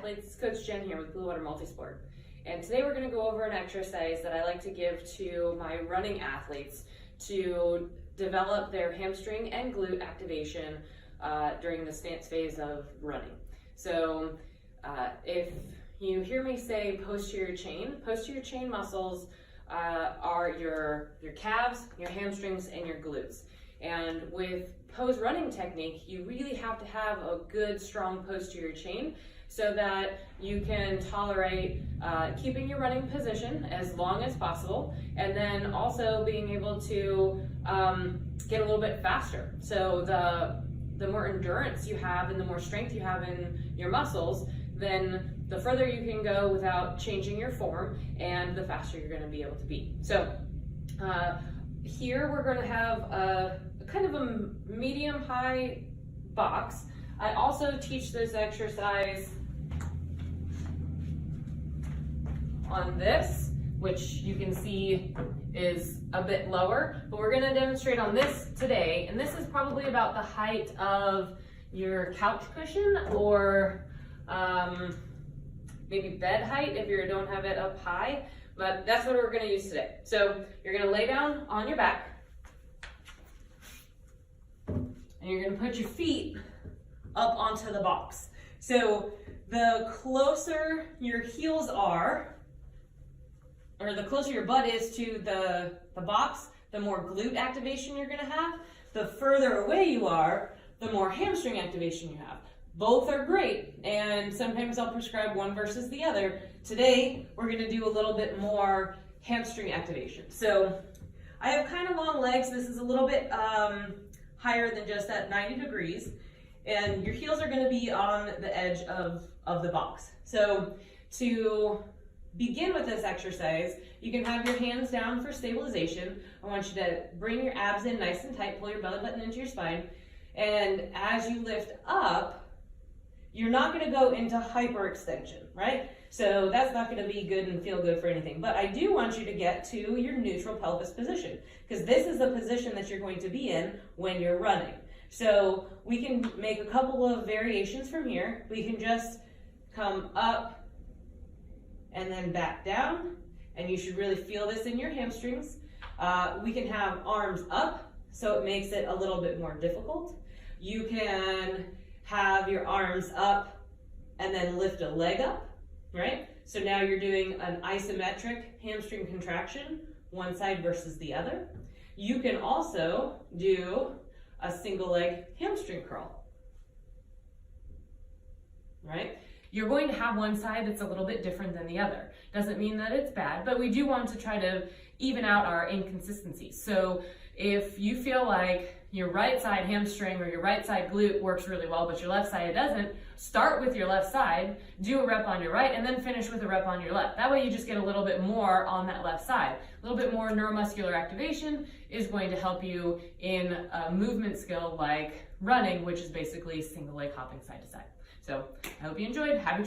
athletes, it's Coach Jen here with Blue Water Multisport. And today we're going to go over an exercise that I like to give to my running athletes to develop their hamstring and glute activation during the stance phase of running. So if you hear me say posterior chain muscles are your calves, your hamstrings, and your glutes. And with pose running technique, you really have to have a good, strong posterior chain so that you can tolerate keeping your running position as long as possible, and then also being able to get a little bit faster. So the more endurance you have and the more strength you have in your muscles, then the further you can go without changing your form, and the faster you're going to be able to be. So here we're going to have a kind of a medium-high box. I also teach this exercise on this, which you can see is a bit lower, but we're going to demonstrate on this today. And this is probably about the height of your couch cushion, or maybe bed height if you don't have it up high, but that's what we're going to use today. So you're going to lay down on your back, and you're going to put your feet up onto the box. So the closer your heels are, or the closer your butt is to the box, the more glute activation you're going to have. The further away you are, the more hamstring activation you have. Both are great, and sometimes I'll prescribe one versus the other. Today, we're going to do a little bit more hamstring activation. So I have kind of long legs. This is a little bit higher than just at 90 degrees, and your heels are going to be on the edge of the box. So to begin with this exercise, you can have your hands down for stabilization. I want you to bring your abs in nice and tight, pull your belly button into your spine, and as you lift up, you're not going to go into hyperextension, right? So that's not going to be good and feel good for anything. But I do want you to get to your neutral pelvis position, because this is the position that you're going to be in when you're running. So we can make a couple of variations from here. We can just come up and then back down, and you should really feel this in your hamstrings. We can have arms up, so it makes it a little bit more difficult. You can have your arms up and then lift a leg up, right? So now you're doing an isometric hamstring contraction, one side versus the other. You can also do a single leg hamstring curl, right? You're going to have one side that's a little bit different than the other. Doesn't mean that it's bad, but we do want to try to even out our inconsistencies. So if you feel like your right side hamstring or your right side glute works really well, but your left side doesn't, start with your left side, do a rep on your right, and then finish with a rep on your left. That way you just get a little bit more on that left side. A little bit more neuromuscular activation is going to help you in a movement skill like running, which is basically single leg hopping side to side. So I hope you enjoyed. Happy